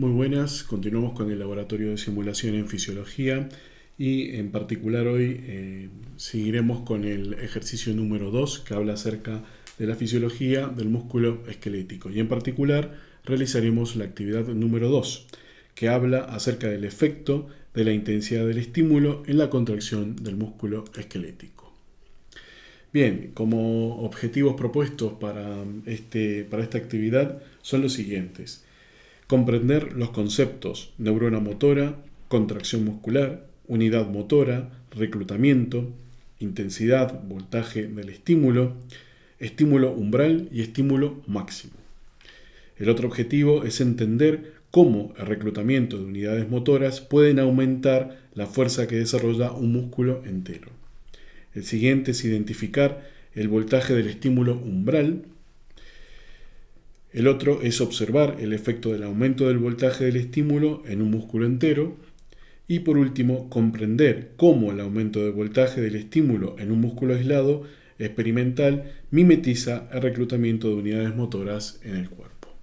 Muy buenas, continuamos con el laboratorio de simulación en fisiología y en particular hoy seguiremos con el ejercicio número 2 que habla acerca de la fisiología del músculo esquelético y en particular realizaremos la actividad número 2 que habla acerca del efecto de la intensidad del estímulo en la contracción del músculo esquelético. Bien, como objetivos propuestos para esta actividad son los siguientes. Comprender los conceptos neurona motora, contracción muscular, unidad motora, reclutamiento, intensidad, voltaje del estímulo, estímulo umbral y estímulo máximo. El otro objetivo es entender cómo el reclutamiento de unidades motoras pueden aumentar la fuerza que desarrolla un músculo entero. El siguiente es identificar el voltaje del estímulo umbral. El otro es observar el efecto del aumento del voltaje del estímulo en un músculo entero. Y por último, comprender cómo el aumento de voltaje del estímulo en un músculo aislado experimental mimetiza el reclutamiento de unidades motoras en el cuerpo.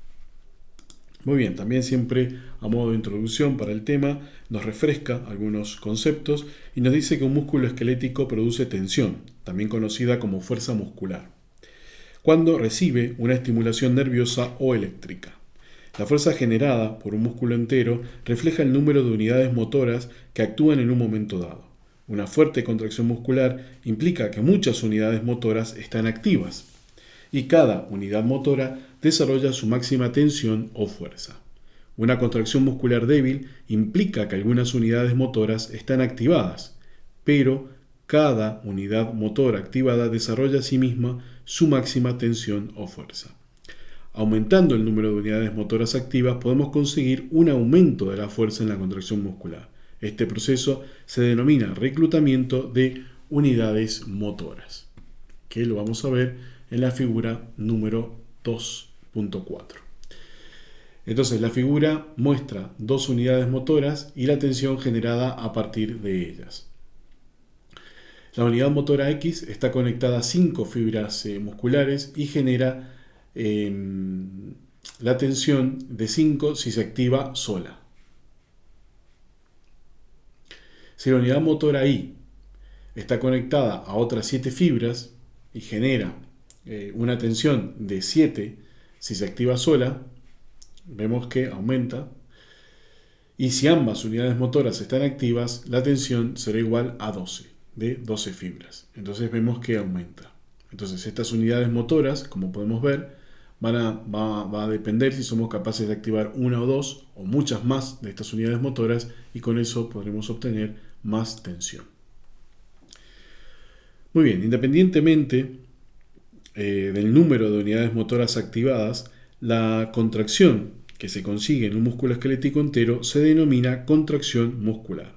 Muy bien, también siempre a modo de introducción para el tema nos refresca algunos conceptos y nos dice que un músculo esquelético produce tensión, también conocida como fuerza muscular, cuando recibe una estimulación nerviosa o eléctrica. La fuerza generada por un músculo entero refleja el número de unidades motoras que actúan en un momento dado. Una fuerte contracción muscular implica que muchas unidades motoras están activas y cada unidad motora desarrolla su máxima tensión o fuerza. Una contracción muscular débil implica que algunas unidades motoras están activadas, pero cada unidad motora activada desarrolla a sí misma su máxima tensión o fuerza. Aumentando el número de unidades motoras activas podemos conseguir un aumento de la fuerza en la contracción muscular. Este proceso se denomina reclutamiento de unidades motoras, que lo vamos a ver en la figura número 2.4. Entonces la figura muestra dos unidades motoras y la tensión generada a partir de ellas. La unidad motora X está conectada a 5 fibras musculares y genera la tensión de 5 si se activa sola. Si la unidad motora Y está conectada a otras 7 fibras y genera una tensión de 7 si se activa sola, vemos que aumenta. Y si ambas unidades motoras están activas, la tensión será igual a 12, de 12 fibras. Entonces vemos que aumenta. Entonces estas unidades motoras, como podemos ver, va a depender si somos capaces de activar una o dos o muchas más de estas unidades motoras y con eso podremos obtener más tensión. Muy bien, independientemente del número de unidades motoras activadas, la contracción que se consigue en un músculo esquelético entero se denomina contracción muscular.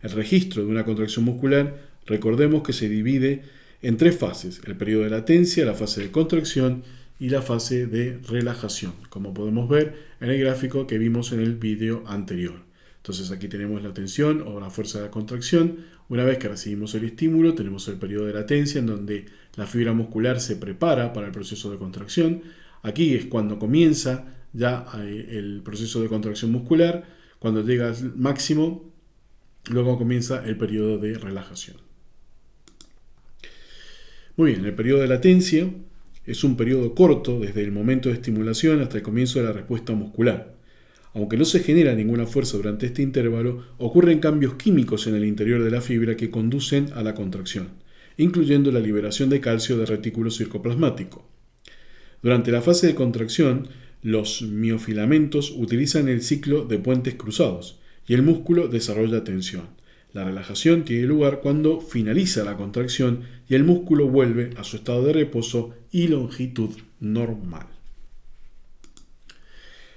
El registro de una contracción muscular, recordemos que se divide en 3 fases: el periodo de latencia, la fase de contracción y la fase de relajación, como podemos ver en el gráfico que vimos en el video anterior. Entonces aquí tenemos la tensión o la fuerza de contracción. Una vez que recibimos el estímulo, tenemos el periodo de latencia en donde la fibra muscular se prepara para el proceso de contracción. Aquí es cuando comienza ya el proceso de contracción muscular. Cuando llega al máximo, luego comienza el periodo de relajación. Muy bien, el periodo de latencia es un periodo corto desde el momento de estimulación hasta el comienzo de la respuesta muscular. Aunque no se genera ninguna fuerza durante este intervalo, ocurren cambios químicos en el interior de la fibra que conducen a la contracción, incluyendo la liberación de calcio del retículo circoplasmático. Durante la fase de contracción, los miofilamentos utilizan el ciclo de puentes cruzados y el músculo desarrolla tensión. La relajación tiene lugar cuando finaliza la contracción y el músculo vuelve a su estado de reposo y longitud normal.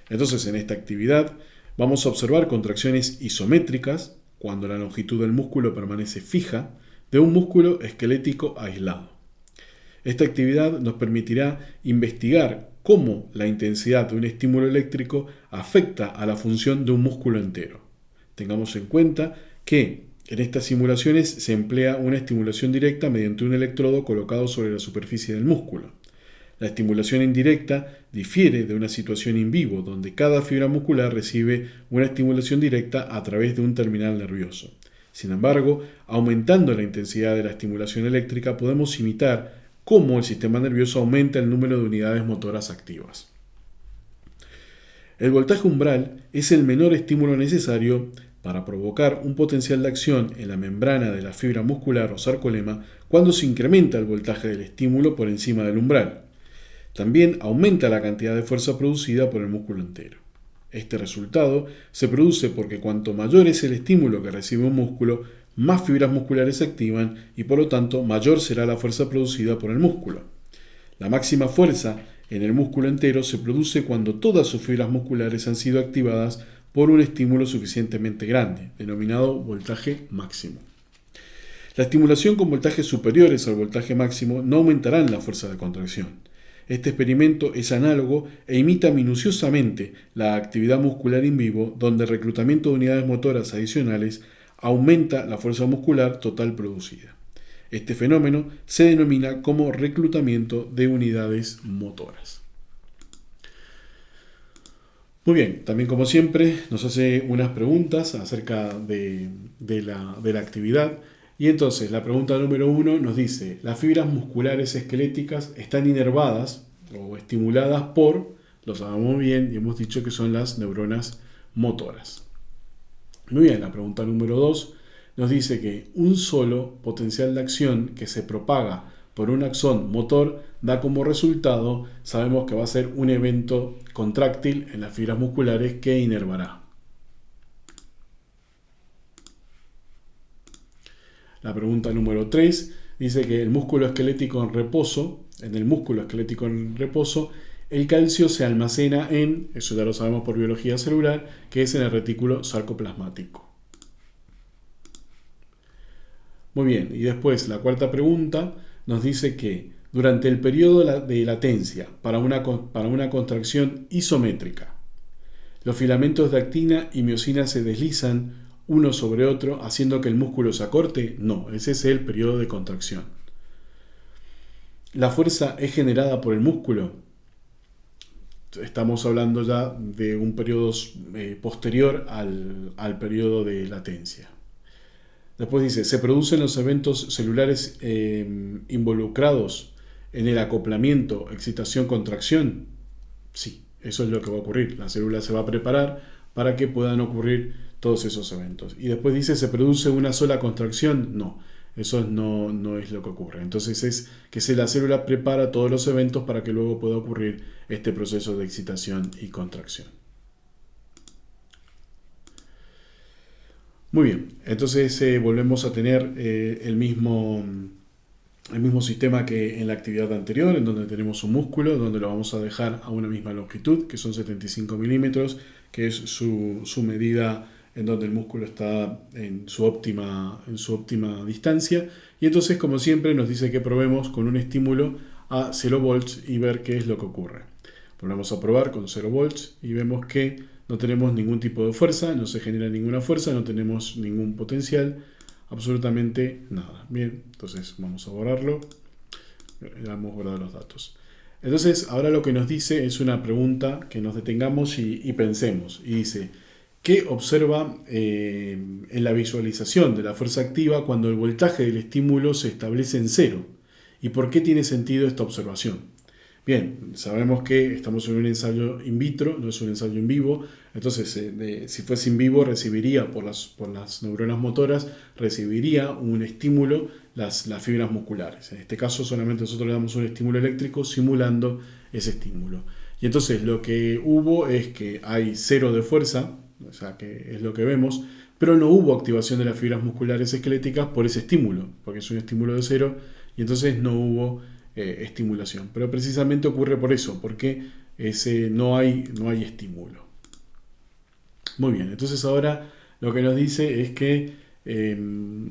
Entonces, en esta actividad vamos a observar contracciones isométricas, cuando la longitud del músculo permanece fija, de un músculo esquelético aislado. Esta actividad nos permitirá investigar cómo la intensidad de un estímulo eléctrico afecta a la función de un músculo entero. Tengamos en cuenta que en estas simulaciones se emplea una estimulación directa mediante un electrodo colocado sobre la superficie del músculo. La estimulación indirecta difiere de una situación in vivo, donde cada fibra muscular recibe una estimulación directa a través de un terminal nervioso. Sin embargo, aumentando la intensidad de la estimulación eléctrica, podemos imitar cómo el sistema nervioso aumenta el número de unidades motoras activas. El voltaje umbral es el menor estímulo necesario para provocar un potencial de acción en la membrana de la fibra muscular o sarcolema cuando se incrementa el voltaje del estímulo por encima del umbral. También aumenta la cantidad de fuerza producida por el músculo entero. Este resultado se produce porque cuanto mayor es el estímulo que recibe un músculo, más fibras musculares se activan y por lo tanto mayor será la fuerza producida por el músculo. La máxima fuerza en el músculo entero se produce cuando todas sus fibras musculares han sido activadas por un estímulo suficientemente grande, denominado voltaje máximo. La estimulación con voltajes superiores al voltaje máximo no aumentarán la fuerza de contracción. Este experimento es análogo e imita minuciosamente la actividad muscular in vivo, donde el reclutamiento de unidades motoras adicionales aumenta la fuerza muscular total producida. Este fenómeno se denomina como reclutamiento de unidades motoras. Muy bien, también como siempre nos hace unas preguntas acerca de la actividad. Y entonces la pregunta número 1 nos dice: las fibras musculares esqueléticas están inervadas o estimuladas por, lo sabemos bien y hemos dicho que son las neuronas motoras. Muy bien, la pregunta número 2 nos dice que un solo potencial de acción que se propaga por un axón motor da como resultado, sabemos que va a ser un evento contráctil en las fibras musculares que inervará. La pregunta número 3 dice que en el músculo esquelético en reposo, el calcio se almacena en, eso ya lo sabemos por biología celular, que es en el retículo sarcoplasmático. Muy bien, y después la cuarta pregunta nos dice que durante el periodo de latencia para una contracción isométrica, los filamentos de actina y miosina se deslizan uno sobre otro haciendo que el músculo se acorte. No, ese es el periodo de contracción. La fuerza es generada por el músculo. Estamos hablando ya de un periodo posterior al periodo de latencia. Después dice, ¿se producen los eventos celulares involucrados en el acoplamiento, excitación, contracción? Sí, eso es lo que va a ocurrir. La célula se va a preparar para que puedan ocurrir todos esos eventos. Y después dice, ¿se produce una sola contracción? No, eso no es lo que ocurre. Entonces es que la célula prepara todos los eventos para que luego pueda ocurrir este proceso de excitación y contracción. Muy bien, entonces volvemos a tener el mismo sistema que en la actividad anterior, en donde tenemos un músculo, donde lo vamos a dejar a una misma longitud, que son 75 milímetros, que es su medida en donde el músculo está en su óptima distancia. Y entonces, como siempre, nos dice que probemos con un estímulo a 0 volts y ver qué es lo que ocurre. Volvemos a probar con 0 volts y vemos que no tenemos ningún tipo de fuerza, no se genera ninguna fuerza, no tenemos ningún potencial, absolutamente nada. Bien, entonces vamos a borrarlo. Ya hemos guardado los datos. Entonces, ahora lo que nos dice es una pregunta que nos detengamos y pensemos. Y dice, ¿qué observa en la visualización de la fuerza activa cuando el voltaje del estímulo se establece en 0? ¿Y por qué tiene sentido esta observación? Bien, sabemos que estamos en un ensayo in vitro, no es un ensayo en vivo. Entonces, si fuese en vivo, recibiría por las neuronas motoras, recibiría un estímulo las fibras musculares. En este caso, solamente nosotros le damos un estímulo eléctrico simulando ese estímulo. Y entonces, lo que hubo es que hay 0 de fuerza, o sea, que es lo que vemos, pero no hubo activación de las fibras musculares esqueléticas por ese estímulo, porque es un estímulo de 0, y entonces no hubo estimulación. Pero precisamente ocurre por eso, porque no hay estímulo. Muy bien, entonces ahora lo que nos dice es que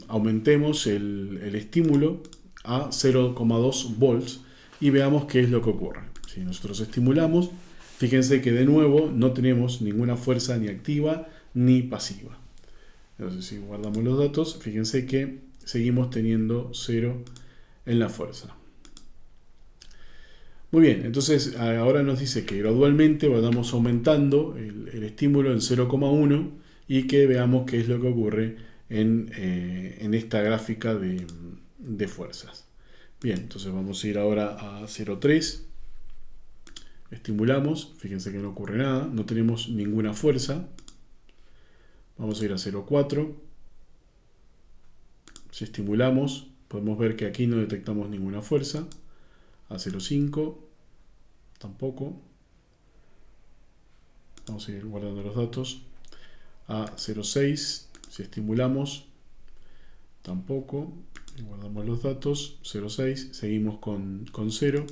aumentemos el estímulo a 0,2 volts y veamos qué es lo que ocurre. Si nosotros estimulamos, fíjense que de nuevo no tenemos ninguna fuerza ni activa ni pasiva. Entonces, si guardamos los datos, fíjense que seguimos teniendo 0 en la fuerza. Muy bien, entonces ahora nos dice que gradualmente vayamos aumentando el estímulo en 0,1 y que veamos qué es lo que ocurre en esta gráfica de fuerzas. Bien, entonces vamos a ir ahora a 0,3. Estimulamos, fíjense que no ocurre nada, no tenemos ninguna fuerza. Vamos a ir a 0,4. Si estimulamos, podemos ver que aquí no detectamos ninguna fuerza. A 0,5 tampoco. Vamos a ir guardando los datos. A 0,6 si estimulamos tampoco. Guardamos los datos. 0,6 seguimos con 0.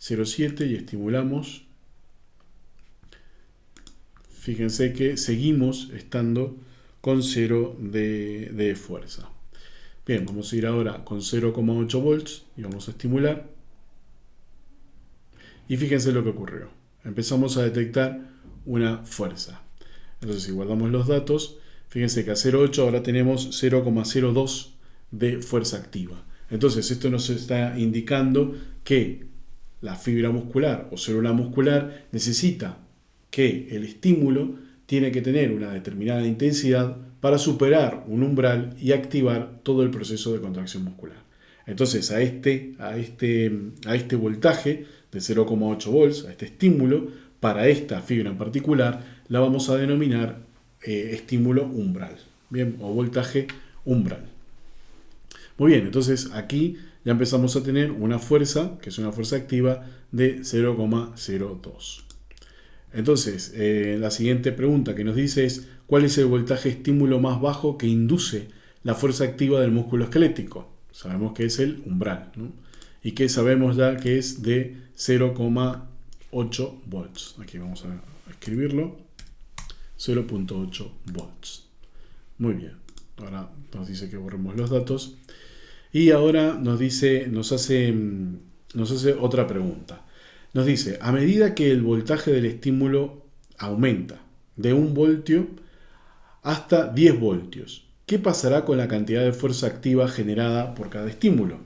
0,7 y estimulamos. Fíjense que seguimos estando con 0 de fuerza. Bien, vamos a ir ahora con 0,8 volts y vamos a estimular. Y fíjense lo que ocurrió. Empezamos a detectar una fuerza. Entonces, si guardamos los datos, fíjense que a 0,8 ahora tenemos 0,02 de fuerza activa. Entonces, esto nos está indicando que la fibra muscular o célula muscular necesita que el estímulo tiene que tener una determinada intensidad para superar un umbral y activar todo el proceso de contracción muscular. Entonces, a este voltaje de 0,8 volts, a este estímulo, para esta fibra en particular, la vamos a denominar estímulo umbral, ¿bien? O voltaje umbral. Muy bien, entonces aquí ya empezamos a tener una fuerza, que es una fuerza activa, de 0,02. Entonces, la siguiente pregunta que nos dice es, ¿cuál es el voltaje estímulo más bajo que induce la fuerza activa del músculo esquelético? Sabemos que es el umbral, ¿no? Y que sabemos ya que es de 0,8 volts. Aquí vamos a escribirlo. 0,8 volts. Muy bien. Ahora nos dice que borremos los datos. Y ahora nos hace otra pregunta. Nos dice, a medida que el voltaje del estímulo aumenta de 1 voltio hasta 10 voltios, ¿qué pasará con la cantidad de fuerza activa generada por cada estímulo?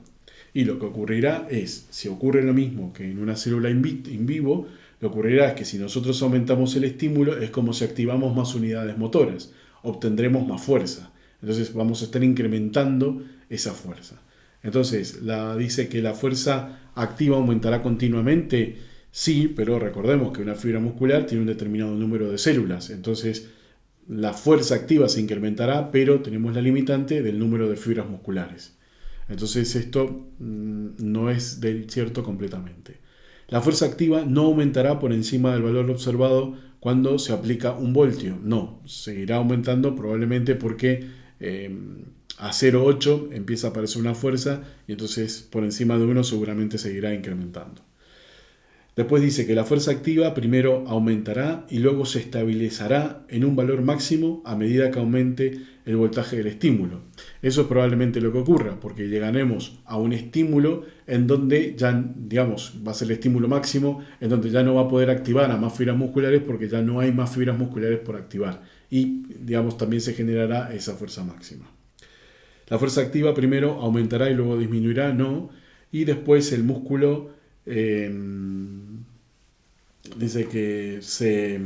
Y lo que ocurrirá es, si ocurre lo mismo que en una célula in vivo, lo que ocurrirá es que si nosotros aumentamos el estímulo, es como si activamos más unidades motoras, obtendremos más fuerza. Entonces vamos a estar incrementando esa fuerza. Entonces, dice que la fuerza activa aumentará continuamente. Sí, pero recordemos que una fibra muscular tiene un determinado número de células. Entonces, la fuerza activa se incrementará, pero tenemos la limitante del número de fibras musculares. Entonces, esto no es del cierto completamente. La fuerza activa no aumentará por encima del valor observado cuando se aplica 1 voltio. No, seguirá aumentando probablemente porque a 0,8 empieza a aparecer una fuerza y entonces por encima de 1 seguramente seguirá incrementando. Después dice que la fuerza activa primero aumentará y luego se estabilizará en un valor máximo a medida que aumente el voltaje del estímulo. Eso es probablemente lo que ocurra, porque llegaremos a un estímulo en donde ya, digamos, va a ser el estímulo máximo, en donde ya no va a poder activar a más fibras musculares porque ya no hay más fibras musculares por activar. Y, digamos, también se generará esa fuerza máxima. La fuerza activa primero aumentará y luego disminuirá, no. Y después el músculo dice que se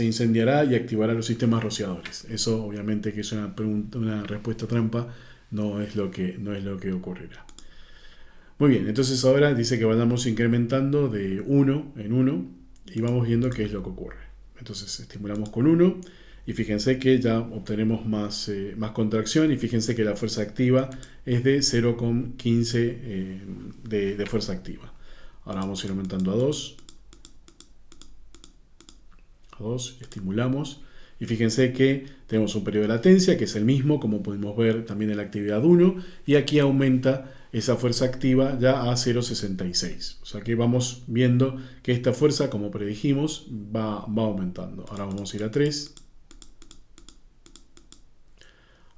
incendiará y activará los sistemas rociadores. Eso obviamente que es una respuesta trampa, no es lo que ocurrirá. Muy bien, entonces ahora dice que vayamos incrementando de 1 en 1 y vamos viendo qué es lo que ocurre. Entonces estimulamos con 1 y fíjense que ya obtenemos más contracción y fíjense que la fuerza activa es de 0,15 de fuerza activa. Ahora vamos a ir aumentando a 2. A 2, estimulamos. Y fíjense que tenemos un periodo de latencia que es el mismo, como podemos ver también en la actividad 1. Y aquí aumenta esa fuerza activa ya a 0,66. O sea que vamos viendo que esta fuerza, como predijimos, va aumentando. Ahora vamos a ir a 3.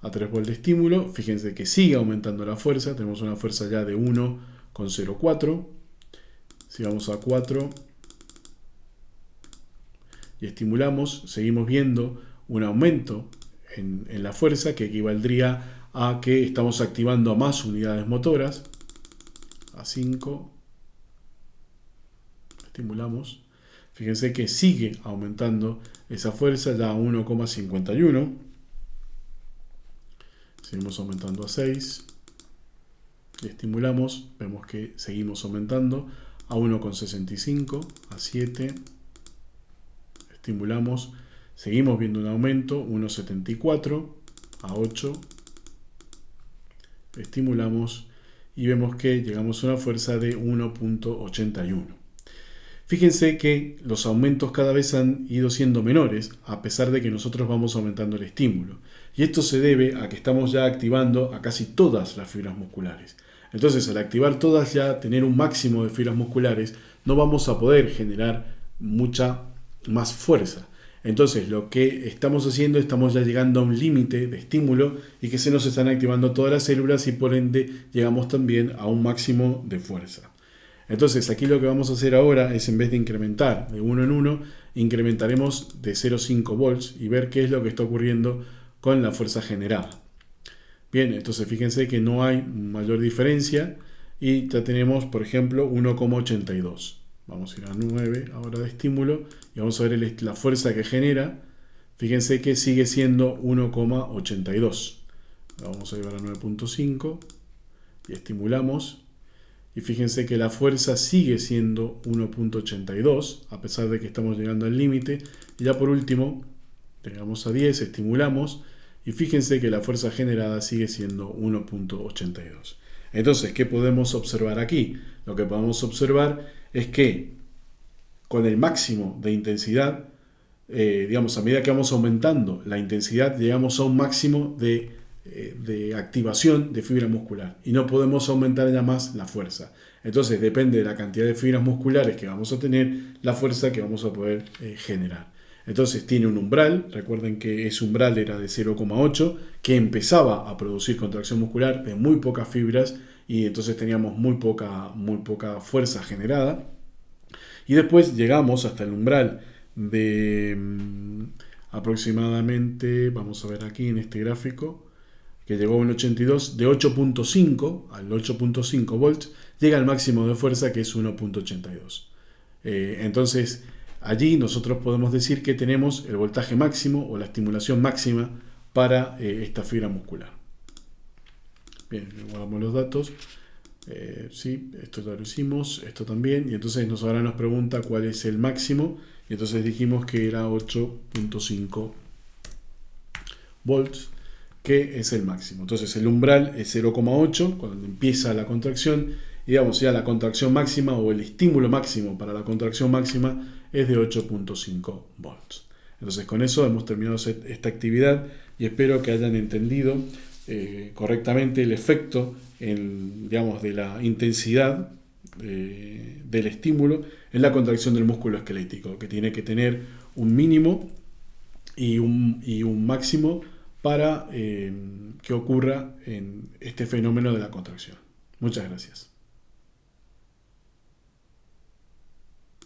A 3 volts de estímulo. Fíjense que sigue aumentando la fuerza. Tenemos una fuerza ya de 1,04. Si vamos a 4 y estimulamos, seguimos viendo un aumento en la fuerza que equivaldría a que estamos activando a más unidades motoras. A 5. Estimulamos. Fíjense que sigue aumentando esa fuerza ya a 1,51. Seguimos aumentando a 6. Y estimulamos. Vemos que seguimos aumentando a 1,65, a 7. Estimulamos. Seguimos viendo un aumento, 1,74, a 8. Estimulamos y vemos que llegamos a una fuerza de 1,81. Fíjense que los aumentos cada vez han ido siendo menores, a pesar de que nosotros vamos aumentando el estímulo. Y esto se debe a que estamos ya activando a casi todas las fibras musculares. Entonces, al activar todas, ya tener un máximo de fibras musculares, no vamos a poder generar mucha más fuerza. Entonces, lo que estamos haciendo, estamos ya llegando a un límite de estímulo y que se nos están activando todas las células y por ende llegamos también a un máximo de fuerza. Entonces, aquí lo que vamos a hacer ahora es, en vez de incrementar de 1 en 1, incrementaremos de 0,5 volts y ver qué es lo que está ocurriendo con la fuerza generada. Bien, entonces fíjense que no hay mayor diferencia y ya tenemos, por ejemplo, 1,82. Vamos a ir a 9 ahora de estímulo y vamos a ver la fuerza que genera. Fíjense que sigue siendo 1,82. Vamos a llevar a 9,5 y estimulamos. Y fíjense que la fuerza sigue siendo 1,82 a pesar de que estamos llegando al límite. Y ya por último, llegamos a 10, estimulamos. Y fíjense que la fuerza generada sigue siendo 1,82. Entonces, ¿qué podemos observar aquí? Lo que podemos observar es que con el máximo de intensidad, digamos, a medida que vamos aumentando la intensidad, llegamos a un máximo de activación de fibra muscular y no podemos aumentar ya más la fuerza. Entonces, depende de la cantidad de fibras musculares que vamos a tener, la fuerza que vamos a poder generar. Entonces, tiene un umbral. Recuerden que ese umbral era de 0,8, que empezaba a producir contracción muscular de muy pocas fibras y entonces teníamos muy poca fuerza generada. Y después llegamos hasta el umbral de aproximadamente, vamos a ver aquí en este gráfico, que llegó a un 82, de 8,5 al 8,5 volts, llega al máximo de fuerza que es 1,82. Entonces, allí nosotros podemos decir que tenemos el voltaje máximo o la estimulación máxima para esta fibra muscular. Bien, guardamos los datos. Sí, esto ya lo hicimos, esto también, y entonces ahora nos pregunta cuál es el máximo, y entonces dijimos que era 8,5 volts, que es el máximo. Entonces el umbral es 0,8 cuando empieza la contracción, y digamos ya la contracción máxima o el estímulo máximo para la contracción máxima es de 8,5 volts. Entonces con eso hemos terminado esta actividad y espero que hayan entendido correctamente el efecto digamos, de la intensidad del estímulo en la contracción del músculo esquelético, que tiene que tener un mínimo y un máximo para que ocurra en este fenómeno de la contracción. Muchas gracias.